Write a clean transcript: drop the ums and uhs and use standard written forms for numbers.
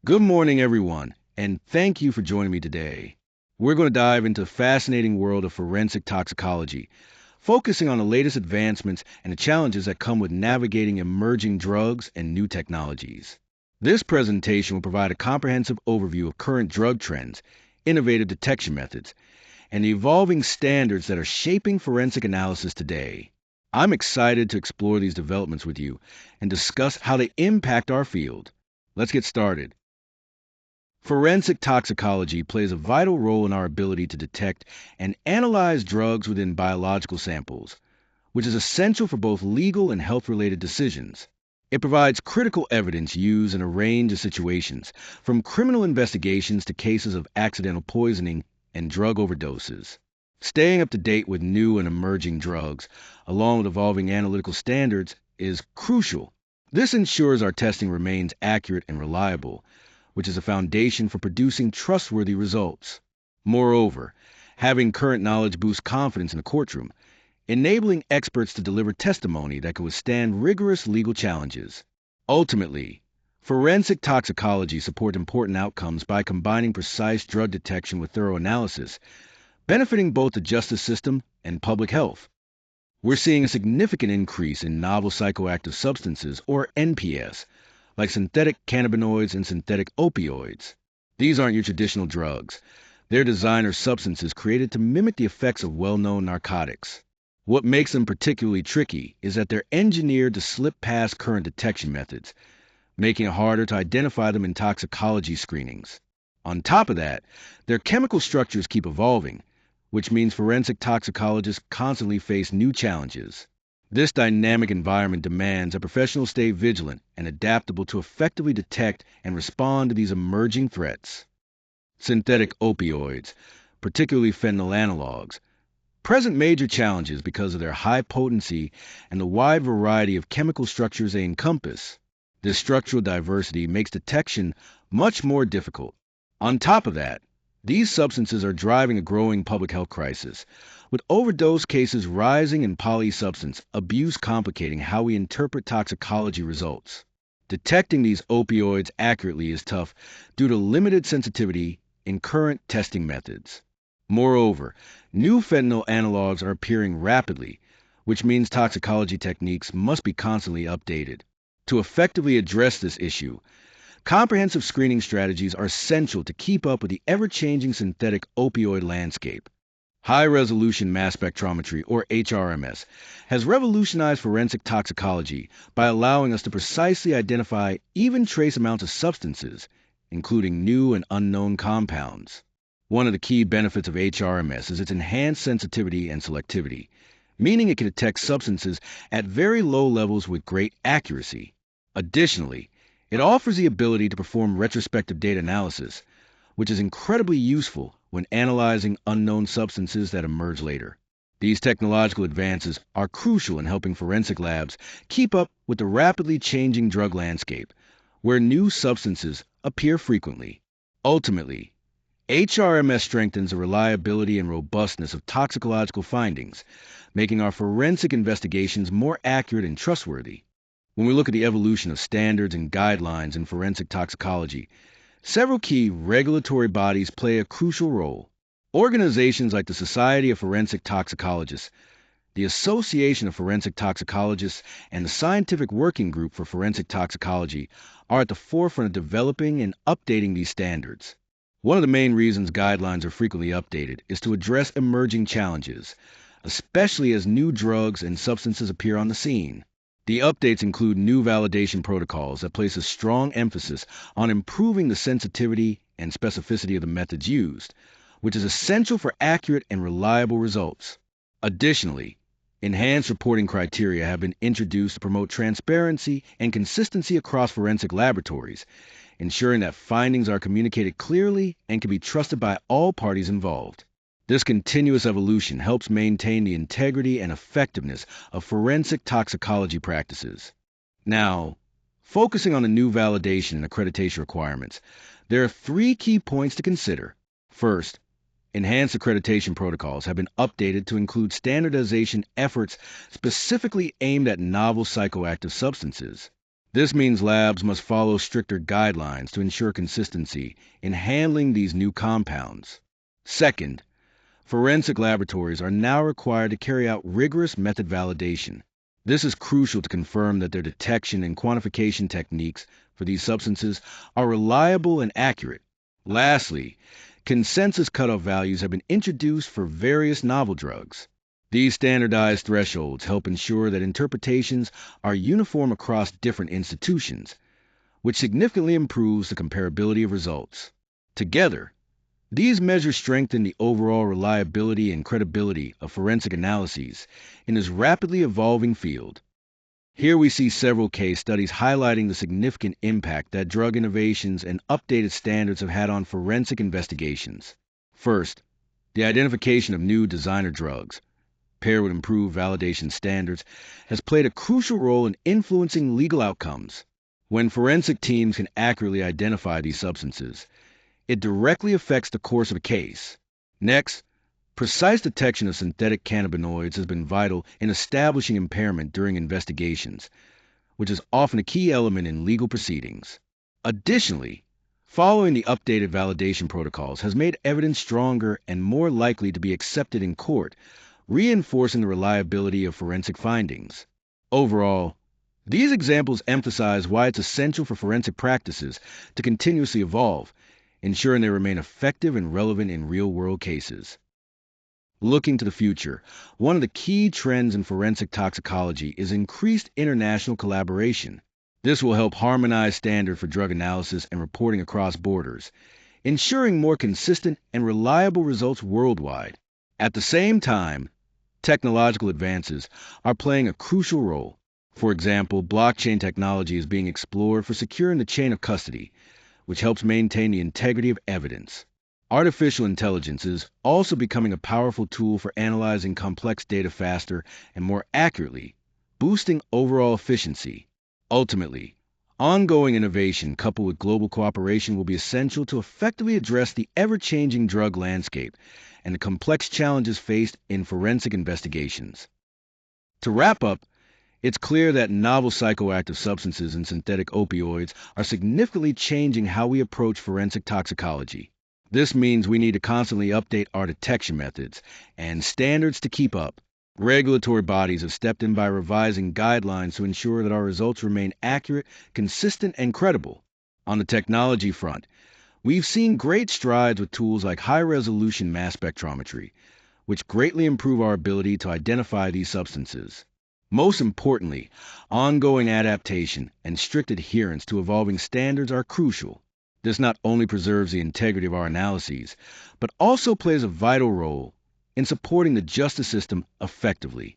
Good morning, everyone, and thank you for joining me today. We're going to dive into the fascinating world of forensic toxicology, focusing on the latest advancements and the challenges that come with navigating emerging drugs and new technologies. This presentation will provide a comprehensive overview of current drug trends, innovative detection methods, and the evolving standards that are shaping forensic analysis today. I'm excited to explore these developments with you and discuss how they impact our field. Let's get started. Forensic toxicology plays a vital role in our ability to detect and analyze drugs within biological samples, which is essential for both legal and health related decisions. It provides critical evidence used in a range of situations, from criminal investigations to cases of accidental poisoning and drug overdoses. Staying up to date with new and emerging drugs, along with evolving analytical standards, is crucial. This ensures our testing remains accurate and reliable, which is a foundation for producing trustworthy results. Moreover, having current knowledge boosts confidence in the courtroom, enabling experts to deliver testimony that can withstand rigorous legal challenges. Ultimately, forensic toxicology supports important outcomes by combining precise drug detection with thorough analysis, benefiting both the justice system and public health. We're seeing a significant increase in novel psychoactive substances, or NPS, like synthetic cannabinoids and synthetic opioids. These aren't your traditional drugs. They're designer substances created to mimic the effects of well-known narcotics. What makes them particularly tricky is that they're engineered to slip past current detection methods, making it harder to identify them in toxicology screenings. On top of that, their chemical structures keep evolving, which means forensic toxicologists constantly face new challenges. This dynamic environment demands that professionals stay vigilant and adaptable to effectively detect and respond to these emerging threats. Synthetic opioids, particularly fentanyl analogs, present major challenges because of their high potency and the wide variety of chemical structures they encompass. This structural diversity makes detection much more difficult. On top of that, these substances are driving a growing public health crisis, with overdose cases rising and polysubstance abuse complicating how we interpret toxicology results. Detecting these opioids accurately is tough due to limited sensitivity in current testing methods. Moreover, new fentanyl analogs are appearing rapidly, which means toxicology techniques must be constantly updated. To effectively address this issue, comprehensive screening strategies are essential to keep up with the ever-changing synthetic opioid landscape. High-resolution mass spectrometry, or HRMS, has revolutionized forensic toxicology by allowing us to precisely identify even trace amounts of substances, including new and unknown compounds. One of the key benefits of HRMS is its enhanced sensitivity and selectivity, meaning it can detect substances at very low levels with great accuracy. Additionally, it offers the ability to perform retrospective data analysis, which is incredibly useful when analyzing unknown substances that emerge later. These technological advances are crucial in helping forensic labs keep up with the rapidly changing drug landscape, where new substances appear frequently. Ultimately, HRMS strengthens the reliability and robustness of toxicological findings, making our forensic investigations more accurate and trustworthy. When we look at the evolution of standards and guidelines in forensic toxicology, several key regulatory bodies play a crucial role. Organizations like the Society of Forensic Toxicologists, the Association of Forensic Toxicologists, and the Scientific Working Group for Forensic Toxicology are at the forefront of developing and updating these standards. One of the main reasons guidelines are frequently updated is to address emerging challenges, especially as new drugs and substances appear on the scene. The updates include new validation protocols that place a strong emphasis on improving the sensitivity and specificity of the methods used, which is essential for accurate and reliable results. Additionally, enhanced reporting criteria have been introduced to promote transparency and consistency across forensic laboratories, ensuring that findings are communicated clearly and can be trusted by all parties involved. This continuous evolution helps maintain the integrity and effectiveness of forensic toxicology practices. Now, focusing on the new validation and accreditation requirements, there are three key points to consider. First, enhanced accreditation protocols have been updated to include standardization efforts specifically aimed at novel psychoactive substances. This means labs must follow stricter guidelines to ensure consistency in handling these new compounds. Second, forensic laboratories are now required to carry out rigorous method validation. This is crucial to confirm that their detection and quantification techniques for these substances are reliable and accurate. Lastly, consensus cutoff values have been introduced for various novel drugs. These standardized thresholds help ensure that interpretations are uniform across different institutions, which significantly improves the comparability of results. Together, these measures strengthen the overall reliability and credibility of forensic analyses in this rapidly evolving field. Here we see several case studies highlighting the significant impact that drug innovations and updated standards have had on forensic investigations. First, the identification of new designer drugs, paired with improved validation standards, has played a crucial role in influencing legal outcomes. When forensic teams can accurately identify these substances, it directly affects the course of a case. Next, precise detection of synthetic cannabinoids has been vital in establishing impairment during investigations, which is often a key element in legal proceedings. Additionally, following the updated validation protocols has made evidence stronger and more likely to be accepted in court, reinforcing the reliability of forensic findings. Overall, these examples emphasize why it's essential for forensic practices to continuously evolve, ensuring they remain effective and relevant in real-world cases. Looking to the future, one of the key trends in forensic toxicology is increased international collaboration. This will help harmonize standards for drug analysis and reporting across borders, ensuring more consistent and reliable results worldwide. At the same time, technological advances are playing a crucial role. For example, blockchain technology is being explored for securing the chain of custody, which helps maintain the integrity of evidence. Artificial intelligence is also becoming a powerful tool for analyzing complex data faster and more accurately, boosting overall efficiency. Ultimately, ongoing innovation coupled with global cooperation will be essential to effectively address the ever-changing drug landscape and the complex challenges faced in forensic investigations. To wrap up, it's clear that novel psychoactive substances and synthetic opioids are significantly changing how we approach forensic toxicology. This means we need to constantly update our detection methods and standards to keep up. Regulatory bodies have stepped in by revising guidelines to ensure that our results remain accurate, consistent, and credible. On the technology front, we've seen great strides with tools like high-resolution mass spectrometry, which greatly improve our ability to identify these substances. Most importantly, ongoing adaptation and strict adherence to evolving standards are crucial. This not only preserves the integrity of our analyses, but also plays a vital role in supporting the justice system effectively.